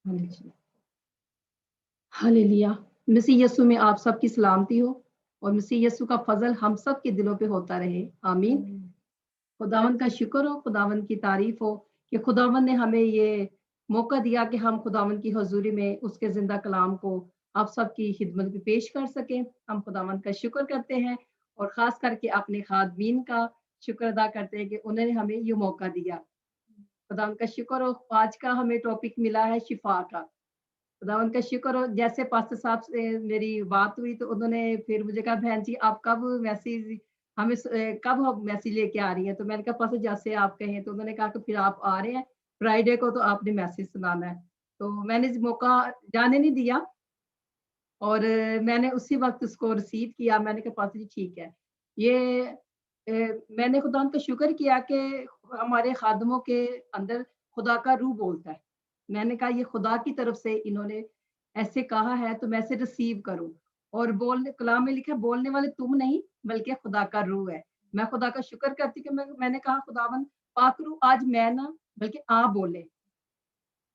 Hallelujah. Hallelujah. मसीह यीशु में आप सबकी सलामती हो और मसीह यीशु का फजल हम सब के दिलों पे होता रहे। आमीन। खुदावंद का शुक्र हो, खुदावंद की तारीफ हो कि खुदावंद ने हमें ये मौका दिया कि हम खुदावंद की हजूरी में उसके जिंदा कलाम को आप सबकी खिदमत में पेश कर सकें। हम खुदावंद का शुक्र करते हैं और खास करके अपने खादमीन का शुक्र अदा करते हैं कि उन्होंने हमें ये मौका दिया। खुदावंद का शुक्र हो, आज का हमें टॉपिक मिला है शिफा का। खुदावंद का शुक्र हो, जैसे पास्टर साहब से मेरी बात हुई तो उन्होंने फिर मुझे कहा बहन जी आप कब मैसेज हमें कब हम मैसेज लेके आ रही हैं, तो मैंने कहा पास्टर जैसे आप कहें, तो उन्होंने कहा कि फिर आप आ रहे हैं फ्राइडे को तो आपने मैसेज सुनाना है। तो मैंने इस मौका जाने नहीं दिया और मैंने उसी वक्त उसको रिसीव किया। मैंने कहा पास्टर जी ठीक है। ये मैंने खुदा का शुक्र किया कि हमारे खादमों के अंदर खुदा का रूह बोलता है। मैंने कहा ये खुदा की तरफ से इन्होंने ऐसे कहा है तो मैं इसे रिसीव करूं। और कलाम में लिखा है बोलने वाले तुम नहीं बल्कि खुदा का रूह है। मैं खुदा का शुक्र करती कि मैंने कहा खुदावन पाक रूह आज मैं ना बल्कि आप बोले।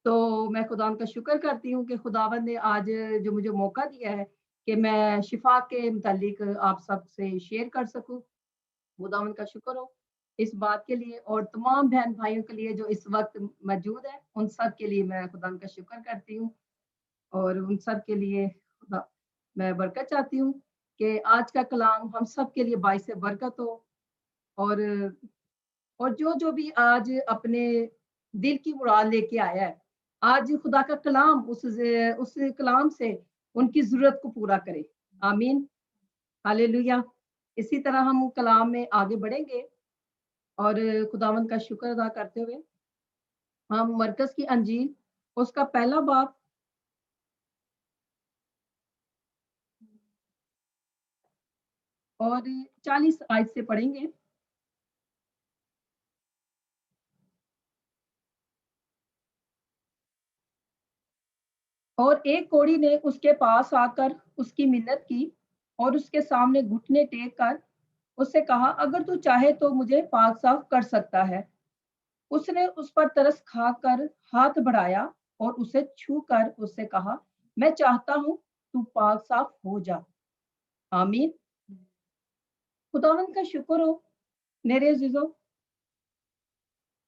तो मैं खुदा का शुक्र करती हूँ कि खुदावन ने आज जो मुझे मौका दिया है कि मैं शिफा के मुतालिक आप सबसे शेयर कर सकूं। खुदावन का शुक्र हो इस बात के लिए और तमाम बहन भाइयों के लिए जो इस वक्त मौजूद है उन सब के लिए मैं खुदा का शुक्र करती हूँ और उन सब के लिए खुदा मैं बरकत चाहती हूँ कि आज का कलाम हम सब के लिए बाइस बरकत हो। और जो जो भी आज अपने दिल की मुराद लेके आया है, आज खुदा का कलाम उस कलाम से उनकी जरूरत को पूरा करे। आमीन। हालेलुया। इसी तरह हम कलाम में आगे बढ़ेंगे और खुदावंद का शुक्र अदा करते हुए हम मरकज की अंजील उसका पहला बाब और 40 आयत से पढ़ेंगे। और एक कोढ़ी ने उसके पास आकर उसकी मिन्नत की और उसके सामने घुटने टेक कर उससे कहा अगर तू चाहे तो मुझे पाक साफ कर सकता है। उसने उस पर तरस खाकर हाथ बढ़ाया और उसे छू कर उससे कहा मैं चाहता हूं तू पाक साफ हो जा। आमीन। खुदावंद का शुक्र हो मेरे अजीजों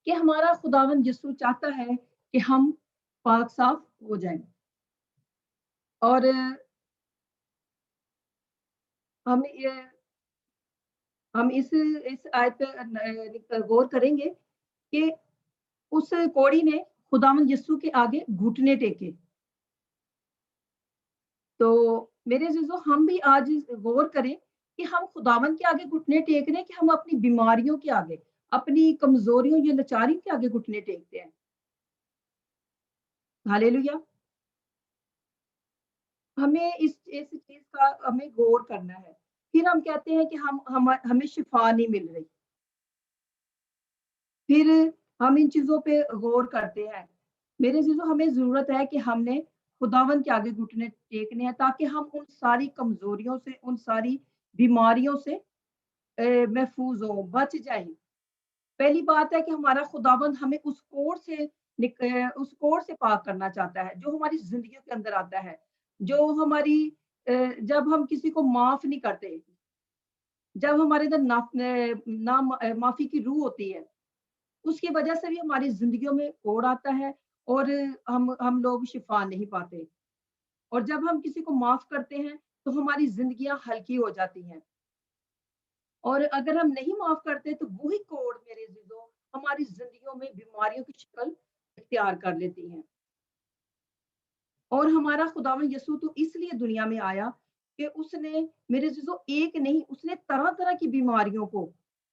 कि हमारा खुदावंद यीशु चाहता है कि हम पाक साफ हो जाएं। और हम ये हम इस आयत पे गौर करेंगे कि उस कोढ़ी ने खुदावंद यीशु के आगे घुटने टेके। तो मेरे अजीजों हम भी आज गौर करें कि हम खुदावंद के आगे घुटने टेक रहे हैं कि हम अपनी बीमारियों के आगे, अपनी कमजोरियों या लाचारियों के आगे घुटने टेकते हैं। हालेलुया। हमें इस चीज का हमें गौर करना है। फिर हम कहते हैं कि हमें शिफा नहीं मिल रही। फिर हम इन चीजों पे गौर करते हैं। मेरे चीजों हमें जरूरत है कि हमने खुदावन के आगे घुटने टेकने हैं ताकि हम उन सारी कमजोरियों से उन सारी बीमारियों से महफूज हो बच जाएं। पहली बात है कि हमारा खुदावंद हमें उस कोर से पाक करना चाहता है जो हमारी जिंदगी के अंदर आता है। जो हमारी जब हम किसी को माफ नहीं करते, जब हमारे अंदर माफी की रूह होती है, उसकी वजह से भी हमारी जिंदगियों में कोड़ आता है और हम लोग शिफा नहीं पाते। और जब हम किसी को माफ करते हैं तो हमारी जिंदगियां हल्की हो जाती हैं। और अगर हम नहीं माफ करते तो वही कोड़ मेरे अजीजों हमारी जिंदगियों में बीमारियों की शक्ल इख्तियार कर लेती हैं। और हमारा खुदावन यसू तो इसलिए दुनिया में आया कि उसने मेरे अजीजों एक नहीं, उसने तरह तरह की बीमारियों को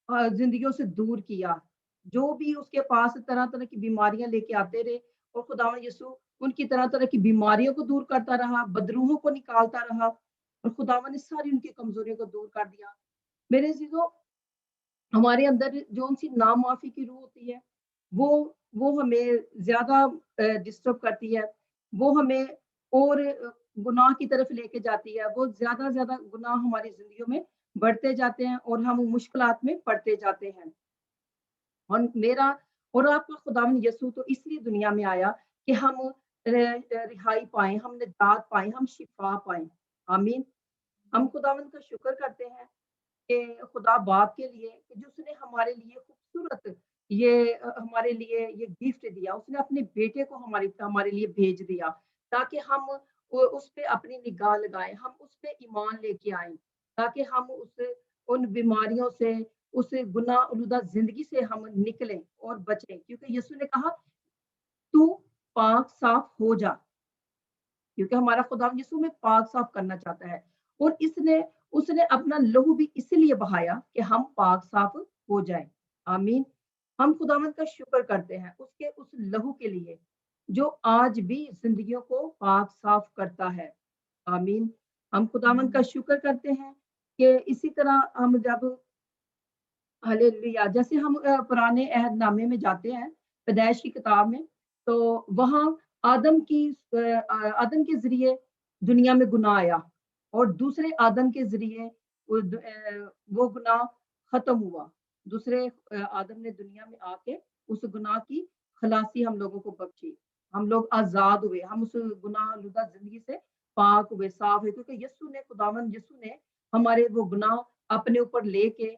जिंदगियों से दूर किया। जो भी उसके पास तरह तरह की बीमारियां लेके आते रहे और खुदावन यसू उनकी तरह तरह की बीमारियों को दूर करता रहा, बदरूहों को निकालता रहा और खुदावन ने सारी उनकी कमजोरियों को दूर कर दिया। मेरे अजीजों हमारे अंदर जो सी नाम माफी की रूह होती है वो हमें ज्यादा डिस्टर्ब करती है। वो हमें और गुनाह की तरफ लेके जाती है। वो ज्यादा गुनाह हमारी जिंदगियों में बढ़ते जाते हैं और हम मुश्किलात में पड़ते जाते हैं। और मेरा और आपका खुदावन यसू तो इसलिए दुनिया में आया कि हम रिहाई पाएं, हम निजात पाएं, हम शिफा पाएं। आमीन। हम खुदावंद का शुक्र करते हैं कि खुदा बाप के लिए कि जिसने हमारे लिए खूबसूरत ये हमारे लिए ये गिफ्ट दिया, उसने अपने बेटे को हमारे हमारे लिए भेज दिया ताकि हम उस पे अपनी निगाह लगाएं, हम उस पे ईमान लेके आए, ताकि हम उस उन बीमारियों से, उस गुनाह आलूदा जिंदगी से हम निकलें और बचें, क्योंकि यीशु ने कहा तू पाक साफ हो जा, क्योंकि हमारा खुदा यीशु में पाक साफ करना चाहता है। और इसने उसने अपना लहू भी इसलिए बहाया कि हम पाक साफ हो जाएं। आमीन। हम खुदावंद का शुक्र करते हैं उसके उस लहू के लिए जो आज भी जिंदगियों को पाक साफ करता है। आमीन। हम खुदावंद का शुक्र करते हैं कि इसी तरह हम जब हालेलुया जैसे हम पुराने अहदनामे में जाते हैं, पैदाइश की किताब में, तो वहाँ आदम की आदम के ज़रिए दुनिया में गुनाह आया और दूसरे आदम के ज़रिए वो गुनाह ख़त्म हुआ। दूसरे आदम ने दुनिया में आके उस गुनाह की खलासी हम लोगों को बख्शी। हम लोग आज़ाद हुए, हम उस गुनाह आलूदा ज़िंदगी से पाक हुए, साफ हुए, क्योंकि यीशु ने खुदावंद यीशु ने हमारे वो गुनाह अपने ऊपर लेके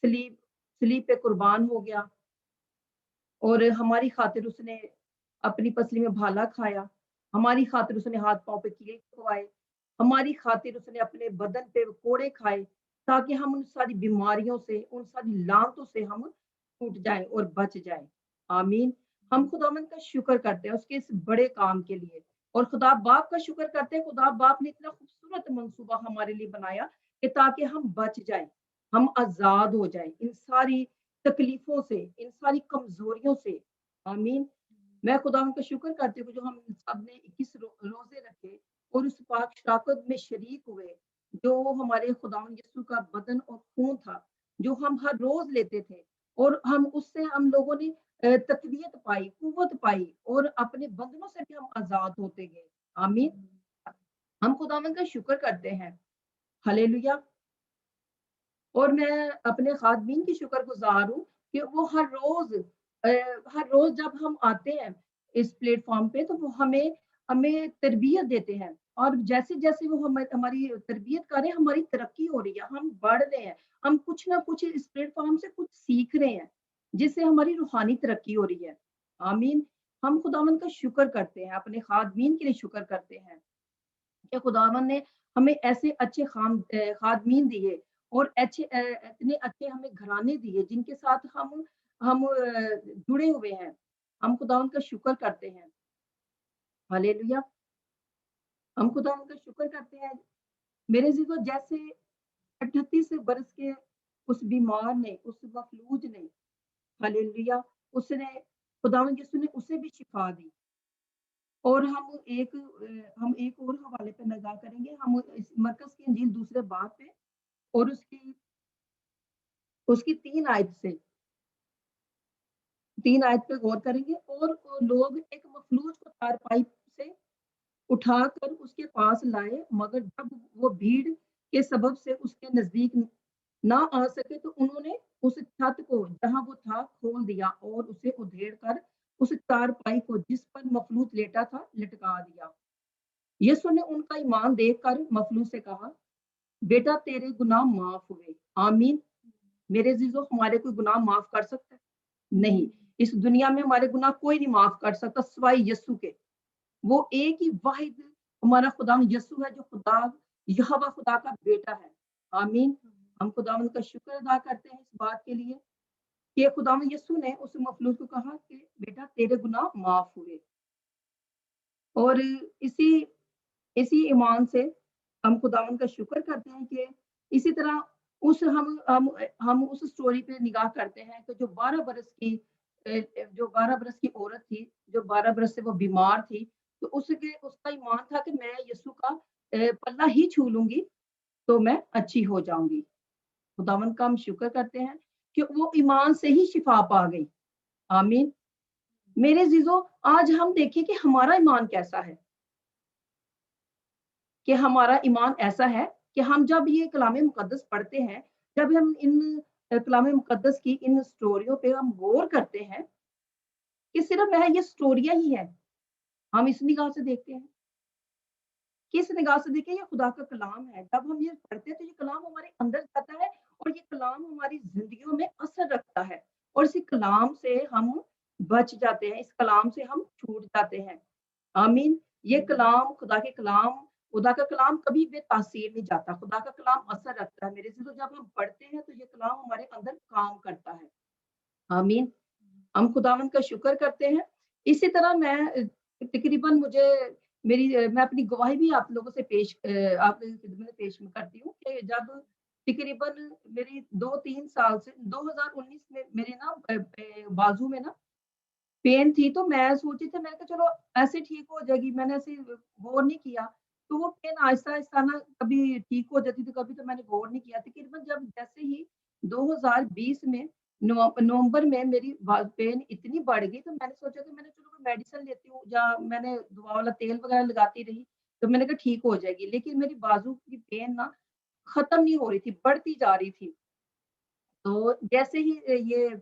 सलीब सलीब पे कुर्बान हो गया और हमारी खातिर उसने अपनी पसली में भाला खाया, हमारी खातिर उसने हाथ पाँव पे कील खवाए, हमारी खातिर उसने अपने बदन पे कोड़े खाए, ताकि हम उन सारी बीमारियों से, उन सारी लानतों से हम छूट जाएं और बच जाएं। आमीन। हम खुदावंद का शुक्र करते हैं उसके इस बड़े काम के लिए, और खुदा बाप का शुक्र करते हैं, खुदा बाप ने इतना खूबसूरत मंसूबा हमारे लिए बनाया कि ताकि हम बच जाएं, हम आजाद हो जाएं इन सारी तकलीफों से, इन सारी कमजोरियों से। आमीन। मैं खुदा का शुक्र करती हूँ जो हम सबने 21 रोजे रखे और उस पाक शराकत में शरीक हुए, जो हमारे खुदा यीशु का बदन और खून था, जो हम हर रोज लेते थे, और हम उससे हम लोगों ने तकवीत पाई, कुव्वत पाई, और अपने बंधनों से भी हम आजाद होते गए। आमीन। हम खुदावंद का शुक्र करते हैं। हालेलुया। और मैं अपने खादमीन की शुक्रगुजार हूँ कि वो हर रोज जब हम आते हैं इस प्लेटफॉर्म पे, तो वो हमें हमें तरबियत देते हैं, और जैसे जैसे वो हमारी तरबियत कर रहे हैं, हमारी तरक्की हो रही है, हम बढ़ रहे हैं, हम कुछ ना कुछ इस प्लेटफॉर्म से कुछ सीख रहे हैं, जिससे हमारी रूहानी तरक्की हो रही है। आमीन। हम खुदावंद का शुक्र करते हैं, अपने खादमीन के लिए शुक्र करते हैं कि खुदावन ने हमें ऐसे अच्छे खादमीन दिए, और इतने अच्छे हमें घराने दिए जिनके साथ हम जुड़े हुए हैं। हम खुदावन का शुक्र करते हैं। हालेलुया। हम खुदावन का शुक्र करते हैं। मेरे जीवो जैसे 38 बरस के उस बीमार ने, उस मफलूज ने, हालेलुया, उसने खुदावन यीशु ने उसे भी शिफा दी। और हम एक और हवाले पे नज़र करेंगे, हम इस मरकज़ की इंजील दूसरे बाब पे, और उसकी उसकी 3 आयत पे गौर करेंगे। और लोग एक मफलूज को चारपाई से उठाकर उसके पास लाए, मगर जब वो भीड़ के सबब से उसके नज़दीक ना आ सके, तो उन्होंने उस छत को जहाँ वो था खोल दिया और उसे उधेड़ कर उस चारपाई को जिस पर मफलूज लेटा था लटका दिया। यीशु ने उनका ईमान देखकर मफलूज से कहा, बेटा तेरे गुनाह माफ हुए। आमीन। मेरे जीजो, हमारे कोई गुनाह माफ कर सकता है? नहीं। इस दुनिया में हमारे गुनाह कोई नहीं माफ कर सकता सिवाय यीशु के। वो एक ही वाहिद हमारा खुदा यीशु है, जो खुदा यहोवा खुदा का बेटा है। आमीन। हम खुदावंद का शुक्र अदा करते हैं इस बात के लिए कि खुदावंद यीशु ने उस मफलूज को कहा कि बेटा तेरे गुनाह माफ हुए। और इसी इसी ईमान से हम खुदावंद का शुक्र करते हैं कि इसी तरह उस हम उस स्टोरी पे निगाह करते हैं कि जो 12 बरस की औरत थी, जो 12 बरस से वो बीमार थी, तो उसका ईमान था कि मैं यीशु का पल्ला ही छू लूंगी तो मैं अच्छी हो जाऊंगी। खुदावंद का हम शुक्र करते हैं कि वो ईमान से ही शिफा पा गई। आमीन। मेरे जीजो, आज हम देखें कि हमारा ईमान कैसा है, कि हमारा ईमान ऐसा है कि हम जब ये कलाम मुकद्दस पढ़ते हैं, जब हम इन कलाम मुकद्दस की इन स्टोरियों पे हम गौर करते हैं कि सिर्फ वह ये स्टोरियां ही है, हम इस निगाह से देखते हैं। किस निगाह से देखें, ये खुदा का कलाम है। जब हम ये पढ़ते हैं तो ये कलाम हमारे अंदर जाता है और ये कलाम हमारी ज़िंदगियों में असर रखता है और इसी कलाम से हम बच जाते हैं, इस कलाम से हम छूट जाते हैं। आमीन। ये कलाम, खुदा का कलाम कभी बेतासीर नहीं जाता। खुदा का कलाम असर रखता है। मेरे से तो जब हम पढ़ते हैं तो ये कलाम हमारे अंदर काम करता है। आमीन। हम खुदावंद का शुक्र करते हैं। इसी तरह मैं तकरीबन मुझे मैं अपनी गवाही भी आप लोगों से आपकी खिदमत में पेश करती हूँ कि जब तकरीबन मेरी 2-3 साल से 2019 में मेरे ना बाजू में ना पेन थी, तो मैं सोची थी, मैंने कहा चलो ऐसे ठीक हो जाएगी, मैंने ऐसे गौर नहीं किया। तो वो पेन आहिस्ता-आहिस्ता ना कभी ठीक हो जाती थी, कभी तो मैंने गौर नहीं किया। तकरीबन जब जैसे ही 2020 में नवंबर में मेरी पेन इतनी बढ़ गई, तो मैंने सोचा कि मैंने चलो कोई मेडिसिन लेती हूँ या मैंने दवा वाला तेल वगैरह लगाती रही, तो मैंने कहा ठीक हो जाएगी। लेकिन मेरी बाजू की पेन ना खत्म नहीं हो रही थी, बढ़ती जा रही थी। तो जैसे ही ये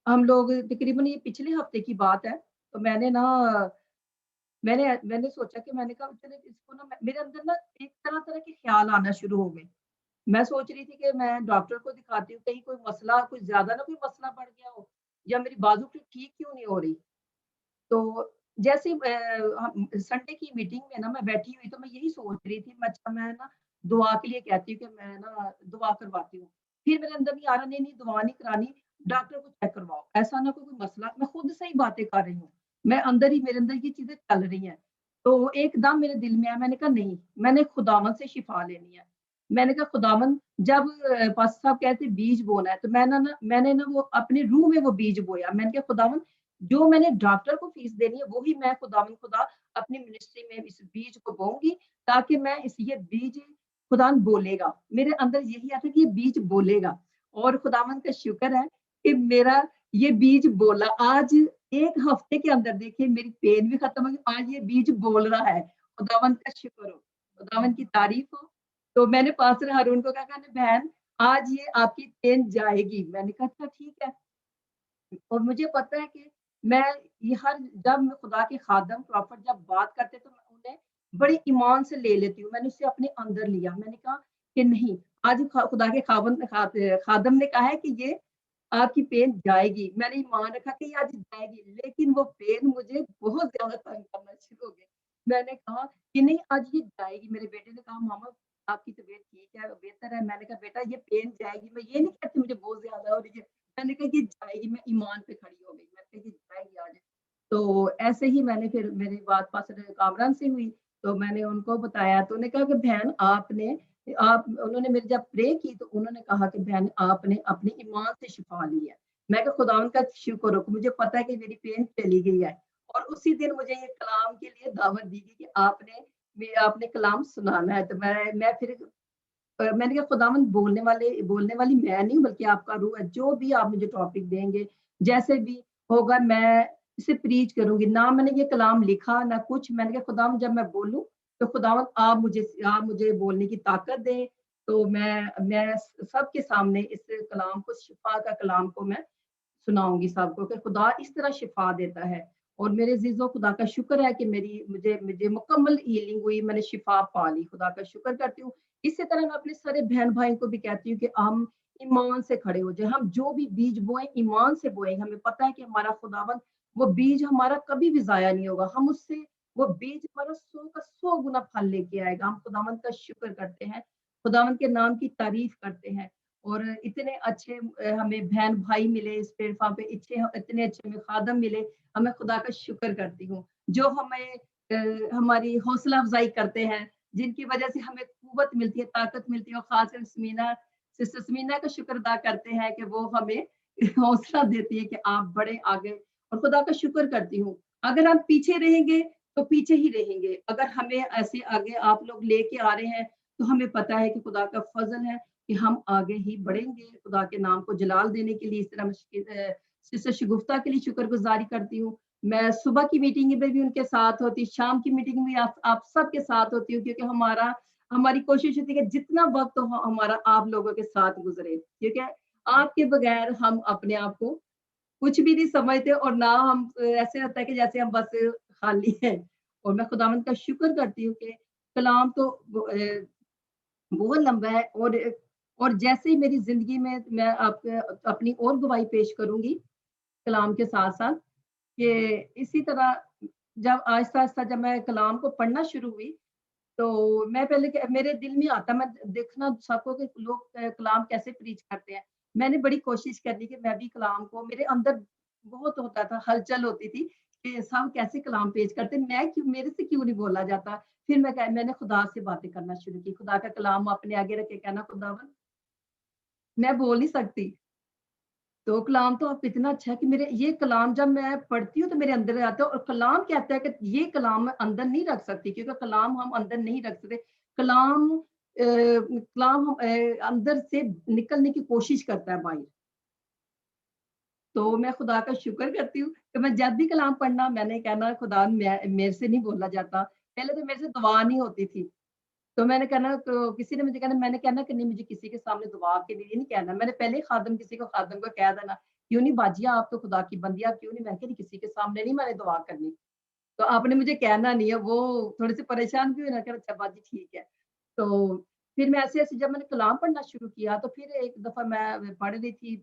हम लोग तकरीबन ये पिछले हफ्ते की बात है, तो मैंने सोचा कि मैंने कहा चलो इसको ना मेरे अंदर ना एक तरह-तरह के ख़्याल आना शुरू हो गए। मैं सोच रही थी कि मैं डॉक्टर को दिखाती हूँ, कहीं कोई मसला कुछ ज़्यादा ना कोई मसला बढ़ गया हो या मेरी बाजू ठीक क्यों नहीं हो रही। तो जैसे हम संडे की मीटिंग में ना मैं बैठी हुई, तो मैं यही सोच रही थी, मैं ना दुआ के लिए कहती हूँ कि मैं ना दुआ करवाती हूँ। फिर मेरे अंदर नहीं आ रहा, नहीं दुआ नहीं करानी, डॉक्टर को चेक करवाओ, ऐसा ना कोई मसला, मैं खुद से ही बातें कर रही हूँ। मैं अंदर ही मेरे अंदर ये चीज़ें चल रही हैं। तो एकदम मेरे दिल में आया, मैंने कहा नहीं, मैंने खुदावंद से शिफा लेनी है। मैंने कहा खुदावंद, जब पास्टर साहब कहते बीज बोना है, तो मैंने ना वो अपने रूह में वो बीज बोया। मैंने कहा खुदावंद, जो मैंने डॉक्टर को फीस देनी है, वो ही मैं खुदावंद खुदा अपनी मिनिस्ट्री में इस बीज को बोऊँगी, ताकि मैं ये बीज खुदावंद बोलेगा। मेरे अंदर यही आता है कि ये बीज बोलेगा और खुदावंद का शुक्र है कि मेरा ये बीज बोला। आज 1 हफ्ते के अंदर देखिए मेरी पेन भी खत्म हो गई, आज ये बीज बोल रहा है। खुदावंद का शुक्र हो, खुदावंद की तारीफ हो। तो मैंने पास्टर हारून को कहा, बहन आज ये आपकी पेन जाएगी। मैंने कहा अच्छा ठीक है। और मुझे पता है कि मैं ये हर जब मैं खुदा के खादम प्रॉफिट जब बात करते, तो मैं उन्हें बड़े ईमान से ले लेती हूँ। मैंने उसे अपने अंदर लिया। मैंने कहा कि नहीं, आज खुदा के खादम ने कहा है कि ये आपकी पेन जाएगी। मैंने ईमान रखा कि ये आज जाएगी, लेकिन वो पेन मुझे बहुत ज़्यादा तंग करना शुरू हो गई। मैंने कहा कि नहीं आज ये जाएगी। मेरे बेटे ने कहा मामा आपकी तबीयत ठीक है, बेहतर है। मैंने कहा बेटा ये पेन जाएगी। मैं ये नहीं कहती मुझे बहुत ज़्यादा हो रही है। मैंने कहा ये जाएगी, मैं ईमान पे खड़ी हो गई। मैंने कहा ये जाएगी आज। तो ऐसे ही मैंने फिर मेरी बात पास्टर कामरान से हुई, तो मैंने उनको बताया, तो उन्होंने कहा कि बहन आप उन्होंने मेरी जब प्रे की, तो उन्होंने कहा कि बहन आपने अपनी ईमान से शिफा ली है। मैं कहा खुदावंद का शुक्र हो, मुझे पता है कि मेरी पेन चली गई है। और उसी दिन मुझे ये कलाम के लिए दावत दी गई कि आपने कलाम सुनाना है। तो मैं फिर मैंने कहा खुदावंद बोलने वाली मैं नहीं, बल्कि आपका रूह है। जो भी आप मुझे टॉपिक देंगे, जैसे भी होगा मैं इसे प्रीच करूँगी। ना मैंने ये कलाम लिखा ना कुछ। मैंने कहा खुदावंद जब मैं बोलूँ, तो खुदावंद आप मुझे बोलने की ताकत दें। तो मैं सबके सामने इस कलाम को, शिफा का कलाम को मैं सुनाऊँगी सबको कि खुदा इस तरह शिफा देता है। और मेरे अज़ीज़ों, खुदा का शुक्र है कि मेरी मुझे मुझे मुकम्मल हीलिंग हुई, मैंने शिफा पा ली। खुदा का शुक्र करती हूँ। इसी तरह मैं अपने सारे बहन-भाइयों को भी कहती हूँ कि हम ईमान से खड़े हो जाएँ। हम जो भी बीज बोएँ, ईमान से बोएँ। हमें पता है कि हमारा खुदावंद, वो बीज हमारा कभी भी ज़ाया नहीं होगा। हम उससे वो बीज हमारा 100 का 100 गुना फल लेके आएगा। हम खुदावंद का शुक्र करते हैं, खुदावंद के नाम की तारीफ़ करते हैं। और इतने अच्छे हमें बहन-भाई मिले इस प्लेटफ़ॉर्म पे, इतने अच्छे हमें खादम मिले। मैं खुदा का शुक्र करती हूँ, जो हमें हमारी हौसला अफ़ज़ाई करते हैं, जिनकी वज़ह से हमें क़ुव्वत मिलती है, ताकत मिलती है। और ख़ासकर सिस्टर समीना का शुक्र अदा करते हैं कि वो हमें हौसला देती है कि आप बढ़े आगे। और खुदा का शुक्र करती हूँ, अगर हम पीछे रहेंगे, तो पीछे ही रहेंगे। अगर हमें ऐसे आगे आप लोग लेके आ रहे हैं, तो हमें पता है कि खुदा का फ़ज़ल है कि हम आगे ही बढ़ेंगे। खुदा के नाम को जलाल देने के लिए इस तरह मैं सिस्टर शगुफ्ता के लिए शुक्रगुज़ारी करती हूँ। मैं सुबह की मीटिंग में भी उनके साथ होती, शाम की मीटिंग में आप सबके साथ होती हूँ, क्योंकि हमारी कोशिश होती है कि जितना वक़्त हो हमारा आप लोगों के साथ गुज़रे, क्योंकि आपके बगैर हम अपने आप को कुछ भी नहीं समझते और ना हम ऐसे लगता है कि जैसे हम बस खाली हैं। اور मैं खुदावंद का शुक्र करती हूँ कि कलाम तो बहुत लंबा है और जैसे ही मेरी ज़िंदगी में मैं अपनी और गवाही पेश करूँगी कलाम के साथ-साथ कि इसी तरह जब आहिस्ता-आहिस्ता जब मैं कलाम को पढ़ना शुरू हुई, तो मैं पहले मेरे दिल में आता मैं देखना सबको कि लोग कलाम कैसे प्रीच करते हैं। मैंने बड़ी कोशिश करी कि मैं भी कलाम को मेरे अंदर बहुत होता था, हलचल होती थी कि सब कैसे कलाम पेश करते हैं, मैं क्यों मेरे से क्यों नहीं बोला जाता? फिर मैंने खुदा से बातें करना शुरू की, खुदा का कलाम अपने आगे रख के कहना खुदावन मैं बोल नहीं सकती। तो कलाम तो अब इतना अच्छा है कि मेरे ये कलाम जब मैं पढ़ती हूँ तो मेरे अंदर आता है और कलाम कहता है कि ये कलाम मैं अंदर नहीं रख सकती क्योंकि कलाम हम अंदर नहीं रख सकते। कलाम हम अंदर से निकलने की कोशिश करता है बाहर। तो मैं खुदा का शुक्र करती हूँ कि मैं जब भी कलाम पढ़ना मैंने कहना खुदा मेरे से नहीं बोला जाता। पहले तो मेरे से दुआ नहीं होती थी। तो मैंने कहना तो किसी ने मुझे कहना मैंने कहना कि नहीं मुझे किसी के सामने दुआ के लिए नहीं कहना। मैंने पहले ही किसी को खादिम को कह देना, क्यों नहीं बाजिया आप तो खुदा की बंदी आप क्यों नहीं? मैंने कहा नहीं किसी के सामने नहीं मैंने दुआ करनी। तो आपने मुझे कहना नहीं है, वो थोड़े से परेशान भी हुए ना, कहा अच्छा बाजी ठीक है। तो फिर मैं ऐसे-ऐसे जब मैंने कलाम पढ़ना शुरू किया तो फिर एक दफ़ा मैं पढ़ रही थी,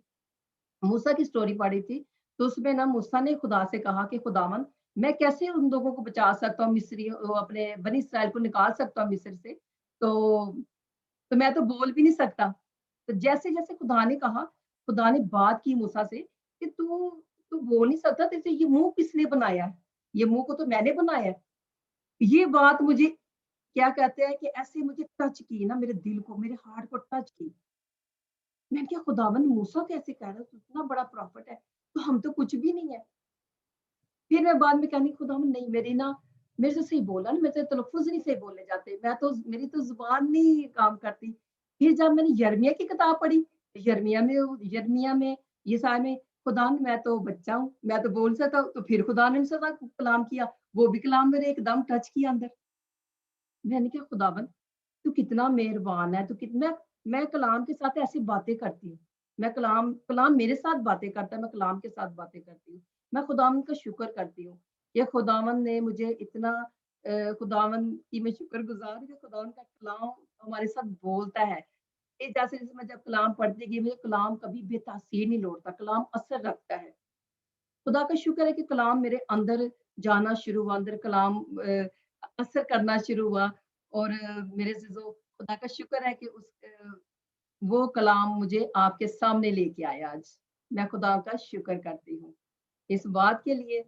मूसा की स्टोरी पढ़ी थी, तो उसमें ना मूसा ने खुदा से कहा कि खुदावन मैं कैसे उन लोगों को बचा सकता हूँ मिस्री वो अपने बनी इस्राइल को निकाल सकता हूँ मिस्र से। तो तो मैं तो बोल भी नहीं सकता। तो जैसे-जैसे खुदा ने कहा, खुदा ने बात की मूसा से कि तू तू बोल नहीं सकता, तेरे ये मुँह किसने बनाया है? ये मुँह को तो मैंने बनाया है। ये बात मुझे क्या कहते हैं कि ऐसे मुझे टच की ना मेरे दिल को, मेरे हार्ट को टच की। मैंने कहा खुदावन मूसा कैसे कह रहा है, तू इतना बड़ा प्रॉफिट है, तो हम तो कुछ भी नहीं है। फिर मैं बाद में कहनी खुदावन नहीं मेरे से सही बोला ना, मेरे से तलफ़ुज़ नहीं सही बोले जाते, मेरी तो ज़ुबान नहीं काम करती। फिर जब मैंने यिर्मयाह की किताब पढ़ी, यिर्मयाह में यशायाह में खुदा ने मैं तो बच्चा हूँ, मैं तो बोल सकता हूँ, तो फिर खुदा ने मुझसे कलाम किया, वो भी कलाम मेरे एकदम टच किया अंदर। मैंने कहा खुदावन तू कितना मेहरबान है, तू कितना मैं कलाम के साथ ऐसी बातें करती हूँ। मैं कलाम कलाम मेरे साथ बातें करता है, मैं कलाम के साथ बातें करती हूँ। मैं खुदावंद का शुक्र करती हूँ, कि खुदावंद ने मुझे इतना खुदावंद की मैं शुक्रगुज़ार हूँ कि खुदावंद का कलाम हमारे साथ बोलता है। ये जैसे-जैसे मैं जब कलाम पढ़ती गई, मुझे कलाम कभी बेतासीर नहीं लौटता, कलाम असर रखता है। खुदा का शुक्र है कि कलाम मेरे अंदर जाना शुरू हुआ, अंदर कलाम असर करना शुरू हुआ और मेरे अज़ीज़ों खुदा का शुक्र है कि वो कलाम मुझे आपके सामने लेके आया आज। मैं खुदा का शुक्र करती हूँ। इस बात के लिए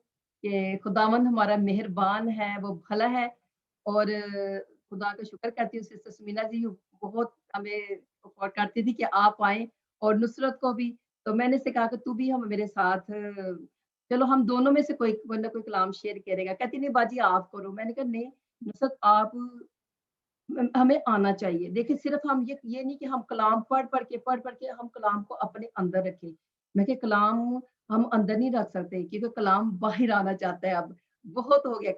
कि खुदावंद हमारा मेहरबान है, वो भला है और खुदा का शुक्र करती हूँ सिस्टर समीना जी बहुत हमें सपोर्ट करती थी कि आप आएँ और नुसरत को भी, तो मैंने इससे कहा कि तू भी हम मेरे साथ चलो हम दोनों में से कोई ना कोई कलाम शेयर करेगा। कहती नहीं बाजी आप करो। मैंने कहा नहीं नुसरत आप हमें आना चाहिए। देखिए सिर्फ़ हम ये नहीं कि हम कलाम पढ़-पढ़ के हम कलाम को अपने अंदर रखें। मैं कहा कलाम हम अंदर नहीं रख सकते क्योंकि कलाम बाहर आना चाहता है अब। बहुत हो गया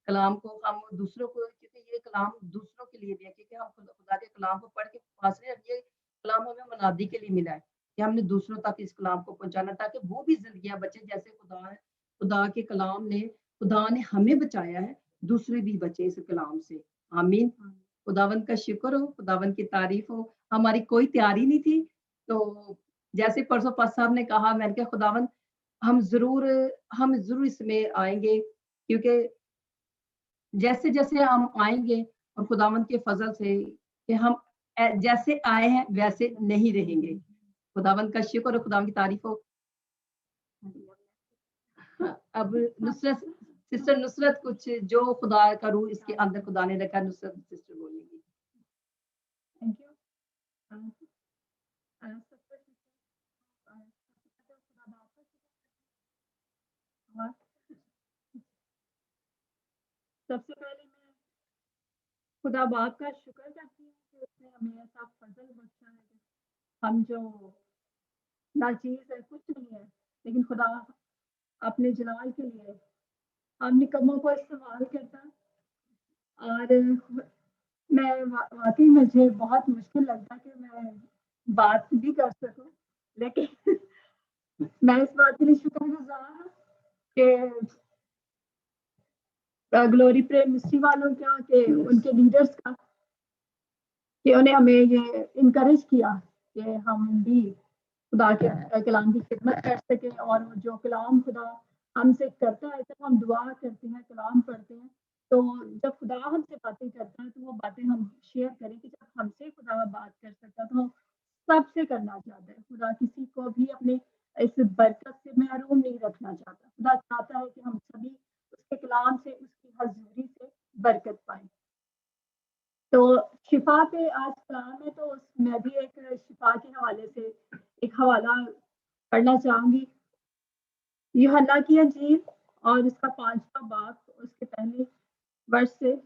कलाम को हम दूसरों को क्योंकि ये कलाम दूसरों के लिए भी है क्योंकि हम खुदा के कलाम को पढ़ के पास में ये कलाम हमें मनादी के लिए मिला है कि हमने दूसरों तक इस कलाम को पहुँचाना ताकि वो भी ज़िंदगियाँ बचे जैसे खुदा के कलाम ने खुदा ने हमें बचाया है, दूसरे भी बचे इस कलाम से। आमीन। खुदावंद का शुक्र हो, खुदावंद की तारीफ़ हो। हमारी कोई तैयारी नहीं थी, तो जैसे परसों पास्टर साहब ने कहा मैंने कहा खुदावंद हम ज़रूर हम ज़रूर इसमें आएँगे क्योंकि जैसे-जैसे हम आएँगे और खुदावंद के फ़ज़ल से कि हम जैसे आए हैं वैसे नहीं रहेंगे। खुदावंद का शुक्र हो, खुदावंद की तारीफ़ हो। अब नुसरत सिस्टर नुसरत कुछ जो खुदा का रूह इसके अंदर खुदा ने रखा नुसरत सिस्टर बोलेंगी। Thank you. सबसे खुदा बाप का शुक्र। सबसे पहले मैं खुदा बाप का शुक्र करती हूँ कि उसने हमें ऐसा फजल बख्शा है कि हम जो नाचीज़ है कुछ नहीं है, लेकिन खुदा अपने जलाल के लिए हम निकम्मों को इस्तेमाल करता है। और मैं वाक़ई मुझे बहुत मुश्किल लगता है कि मैं बात भी कर सकूँ, लेकिन मैं इस बात के लिए शुक्रगुज़ार हूँ कि ग्लोरी प्रे मिस्ट्री वालों का कि उनके लीडर्स का कि उन्हें हमें ये इनकरेज किया कि हम भी खुदा के कलाम की खिदमत कर सकें, और जो कलाम खुदा हमसे करता है, जब हम दुआ करते हैं, कलाम पढ़ते हैं, तो जब खुदा हमसे बातें करता है तो वो बातें हम शेयर करें कि जब हमसे खुदा बात कर सकता तो हम सबसे करना चाहता है। खुदा किसी को भी अपने इस बरकत से महरूम नहीं रखना चाहता। खुदा चाहता है कि हम सभी उसके कलाम से, उसकी हजूरी से बरकत पाएं। तो शिफा पे आज कलाम है, तो मैं भी एक शिफा के हवाले से एक हवाला पढ़ना चाहूंगी। यूहन्ना की इंजील और इसका 5वां बाब, उसके पहले वर्ष से।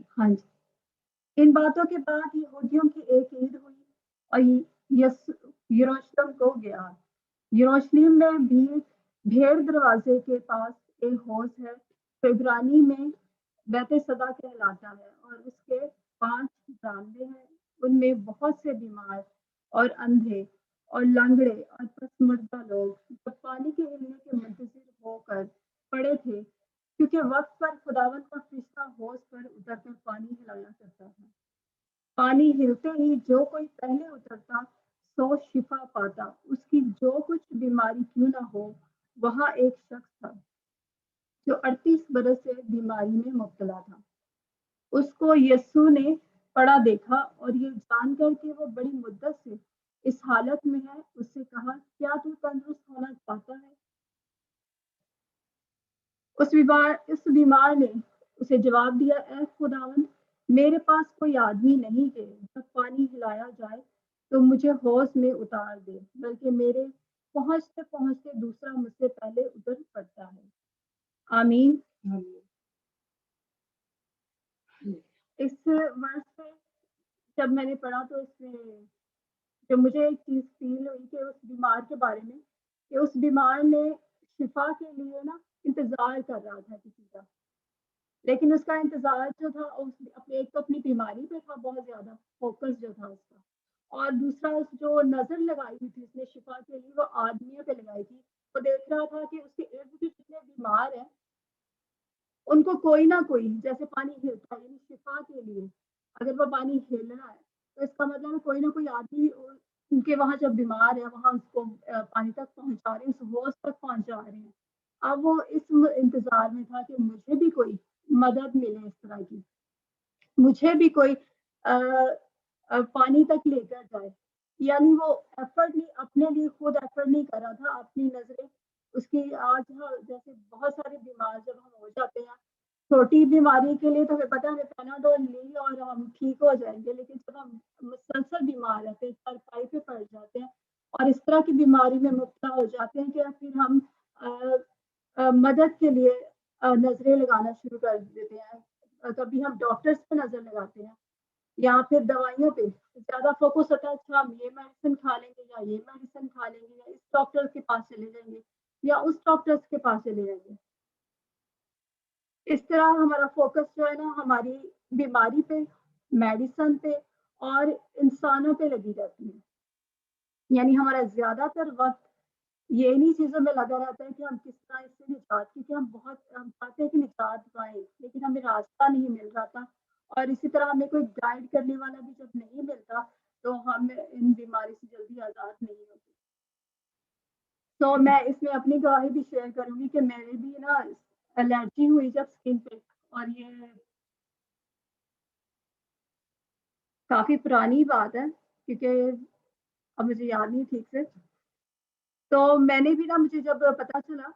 हाँ जी। इन बातों के बाद यहूदियों की एक ईद हुई और यरूशलेम को गया। यरूशलेम में भी भेड़ दरवाजे के पास एक हौज है, तो इब्रानी में बैतसदा कहलाता है, और उसके 5 बरामदे हैं। उनमें बहुत से बीमार और अंधे और लंगड़े और पसमुर्दा लोग जब पानी के हिलने के मुंतजिर होकर पड़े थे, क्योंकि वक्त पर खुदावन का फरिश्ता हौज पर उतरकर पानी हिलाया करता था। पानी हिलते ही जो कोई पहले उतरता सो शिफा पाता। उसकी जो कुछ बीमारी क्यों ना हो, वहां एक शख्स था जो 38 बरस से बीमारी में मुब्तला था। उसको यीशु ने पड़ा देखा और ये जानकर कि वो बड़ी मुद्दत से इस हालत में है, उससे कहा, क्या तू तंदुरुस्त होना चाहता है? उस बीमार ने उसे जवाब दिया, ए खुदावंद, मेरे पास कोई आदमी नहीं है जब पानी हिलाया जाए तो मुझे हौज में उतार दे, बल्कि मेरे पहुंचते पहुंचते दूसरा मुझसे पहले उतर पड़ता है। आमीन। इस वर्ष से जब मैंने पढ़ा तो इसमें जो मुझे एक चीज फील हुई कि उस बीमार के बारे में, कि उस बीमार ने शिफा के लिए ना इंतजार कर रहा था किसी का, लेकिन उसका इंतजार जो था अपने एक तो अपनी बीमारी पे था, बहुत ज्यादा फोकस जो था उसका, और दूसरा जो नजर लगाई हुई थी उसने शिफा के लिए वो आदमियों पे लगाई थी। वो देख रहा था कि उसके इर्द गिर्द जितने बीमार हैं उनको कोई ना कोई, जैसे पानी हिलता है यानी शिफा के लिए अगर वो पानी हिल रहा है तो इसका मतलब है कोई ना कोई आदमी उनके वहां जब बीमार है वहां उसको पानी तक पहुंचा रहे हैं, उस होश तक पहुंचा रहे हैं। अब वो इस इंतजार में था कि मुझे भी कोई मदद मिले इस तरह की, मुझे भी कोई पानी तक लेकर जाए। यानी वो एफर्ट नहीं, अपने लिए खुद एफर्ट नहीं कर रहा था, अपनी नजरें उसकी आज जैसे बहुत सारे बीमार जब हम हो जाते हैं, छोटी बीमारी के लिए तो हमें पता है हमें पैनाडोल ली और हम ठीक हो जाएंगे, लेकिन जब हम मुसलसल बीमार रहते हैं, चारपाई पे पड़ जाते हैं और इस तरह की बीमारी में मुब्तला हो जाते हैं कि फिर हम मदद के लिए नजरें लगाना शुरू कर देते हैं। कभी हम डॉक्टर्स पे नजर लगाते हैं या फिर दवाइयों पे ज्यादा फोकस होता है, अच्छा हम ये मेडिसिन खा लेंगे या ये मेडिसिन खा लेंगे या इस डॉक्टर के पास चले जाएंगे या उस डॉक्टर के पास चले जाएंगे। इस तरह हमारा फोकस जो है ना हमारी बीमारी पे, मेडिसिन पे और इंसानों पे लगी रहती है। यानी हमारा ज्यादातर वक्त ये इन्हीं चीजों में लगा रहता है कि हम किस तरह इससे निजात, क्योंकि हम चाहते हैं कि निजात पाए, लेकिन हमें रास्ता नहीं मिल रहा था। और इसी तरह हमें कोई गाइड करने वाला भी जब नहीं मिलता तो हम इन बीमारी से जल्दी आजाद नहीं होते। तो मैं इसमें अपनी गवाही भी शेयर करूंगी कि मेरे भी ना एलर्जी हुई जब स्किन पे, और ये काफी पुरानी बात है क्योंकि अब मुझे याद नहीं ठीक से। तो मैंने भी ना, मुझे जब पता चला,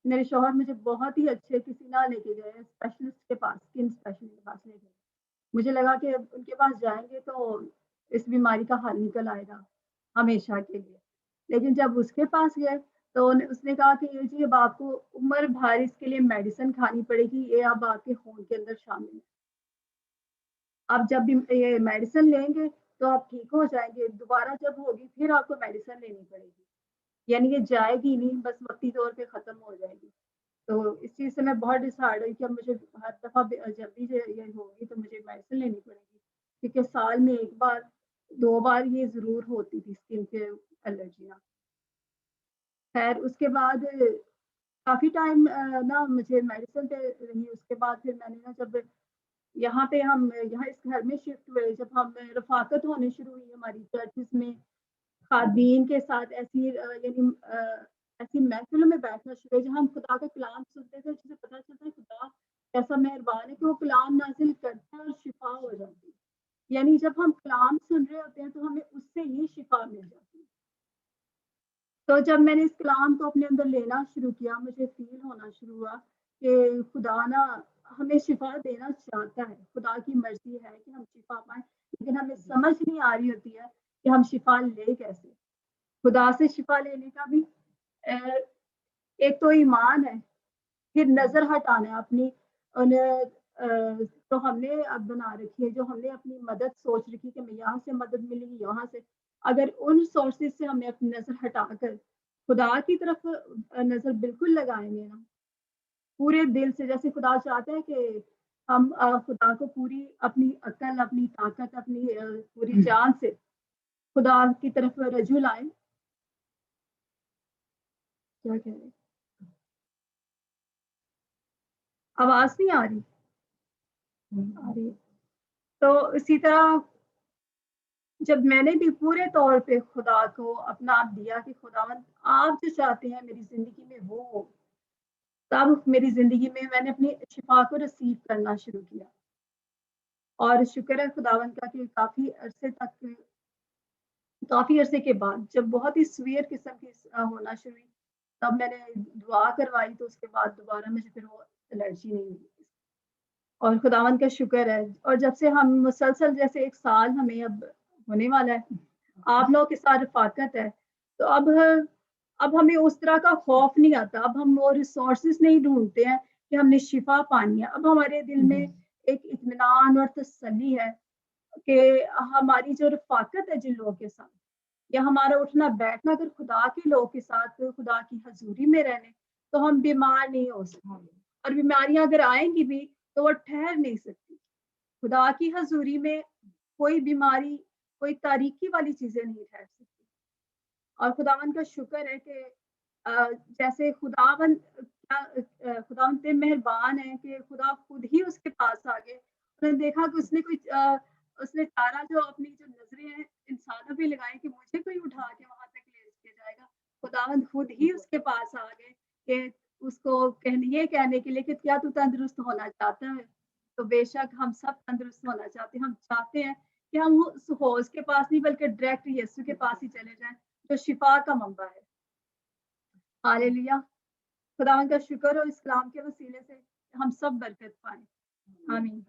मेरे शौहर मुझे बहुत ही अच्छे किसी ना लेके गए, स्पेशलिस्ट के पास, स्किन स्पेशलिस्ट के पास ले गए। मुझे लगा कि उनके पास जाएंगे तो इस बीमारी का हल निकल आएगा हमेशा के लिए। लेकिन जब उसके पास गए तो उसने कहा कि ये जी अब आपको उम्र भर इसके लिए मेडिसिन खानी पड़ेगी, ये अब आपके खून के अंदर शामिल है। आप जब भी ये मेडिसिन लेंगे तो आप ठीक हो जाएंगे, दोबारा जब होगी फिर आपको मेडिसिन लेनी पड़ेगी, यानी ये जाएगी नहीं, बस वक्ती तौर पे खत्म हो जाएगी। तो इस चीज से मैं बहुत डिसहार्ड हुई कि अब मुझे हर दफा जब भी ये होगी तो मुझे मेडिसिन लेनी पड़ेगी। کیونکہ سال میں 1 بار 2 بار یہ ضرور ہوتی تھی اسکن کے الرجیاں۔ خیر اس کے بعد کافی ٹائم نا مجھے میڈیسن پہ رہی، اس کے بعد پھر میں نے نا جب یہاں پہ ہم یہاں اس گھر میں شفٹ ہوئے، جب ہم رفاقت ہونے شروع ہوئی ہماری چرچز میں خواتین کے ساتھ ایسی یعنی ایسی محفلوں میں بیٹھنا شروع ہے جہاں ہم خدا کا کلام سنتے تھے، جسے پتہ چلتا ہے خدا ایسا مہربان ہے کہ وہ کلام نازل کرتا ہے اور شفا ہو جاتی ہے۔ یعنی جب ہم کلام سن رہے ہوتے ہیں تو ہمیں اس سے ہی شفا مل جاتی ہے۔ تو جب میں نے اس کلام کو اپنے اندر لینا شروع کیا، مجھے فیل ہونا شروع ہوا کہ خدا نا ہمیں شفا دینا چاہتا ہے، خدا کی مرضی ہے کہ ہم شفا پائیں، لیکن ہمیں سمجھ نہیں آ رہی ہوتی ہے کہ ہم شفا لے کیسے۔ خدا سے شفا لینے کا بھی ایک تو ایمان ہے، پھر نظر ہٹانا ہے اپنی تو ہم نے اب بنا رکھی ہے، جو ہم نے اپنی مدد سوچ رکھی کہ میں یہاں سے مدد ملے گی، یہاں سے، اگر ان سورسز سے ہم نے اپنی نظر ہٹا کر خدا کی طرف نظر بالکل لگائیں گے نا پورے دل سے، جیسے خدا چاہتا ہے کہ ہم خدا کو پوری اپنی عقل، اپنی طاقت، اپنی پوری جان سے خدا کی طرف رجوع لائیں۔ کیا کہہ رہے آواز نہیں آ رہی؟ آ رہی ہے۔ تو اسی طرح جب میں نے بھی پورے طور پہ خدا کو اپنا آپ دیا کہ خداوند آپ جو چاہتے ہیں میری زندگی میں وہ ہو، تب میری زندگی میں میں نے اپنی شفا کو رسیو کرنا شروع کیا۔ اور شکر ہے خداوند کا کہ کافی عرصے کے بعد جب بہت ہی سویئر قسم کی ہونا شروع ہوئی، تب میں نے دعا کروائی، تو اس کے بعد دوبارہ مجھے پھر وہ الرجی نہیں ہوئی۔ اور خداوند کا شکر ہے، اور جب سے ہم مسلسل جیسے 1 سال ہمیں اب ہونے والا ہے آپ لوگوں کے ساتھ رفاقت ہے، تو اب ہمیں اس طرح کا خوف نہیں آتا، اب ہم وہ ریسورسز نہیں ڈھونڈتے ہیں کہ ہم نے شفا پانی ہے، اب ہمارے دل میں ایک اطمینان اور تسلی ہے کہ ہماری جو رفاقت ہے جن لوگوں کے ساتھ، یا ہمارا اٹھنا بیٹھنا اگر خدا کے لوگوں کے ساتھ خدا کی حضوری میں رہنے، تو ہم بیمار نہیں ہو سکتے، اور بیماریاں اگر آئیں گی بھی تو وہ ٹھہر نہیں سکتی۔ خدا کی حضوری میں کوئی بیماری، کوئی تاریکی والی چیزیں نہیں ٹھہر سکتی۔ اور خداوند کا شکر ہے کہ جیسے خداوند اتنے مہربان ہے کہ خدا خود ہی اس کے پاس آ گئے، انہوں نے دیکھا کہ اس نے چارہ جو اپنی جو نظریں ہیں انسانوں پہ لگائیں کہ مجھے کوئی اٹھا کے وہاں تک لے کے جائے گا، خداوند خود ہی اس کے پاس آ گئے کہ اس کو یہ کہنے کے لیے کہ کیا تو تندرست ہونا چاہتا ہے؟ تو بے شک ہم سب تندرست ہونا چاہتے ہیں، ہم چاہتے ہیں کہ ہم اس ہوز کے پاس نہیں بلکہ ڈائریکٹ یسوع کے پاس ہی چلے جائیں جو شفا کا منبع ہے۔ ہاللیلویہ، خداوند کا شکر ہو اس کلام کے وسیلے سے ہم سب برکت پائیں، آمین۔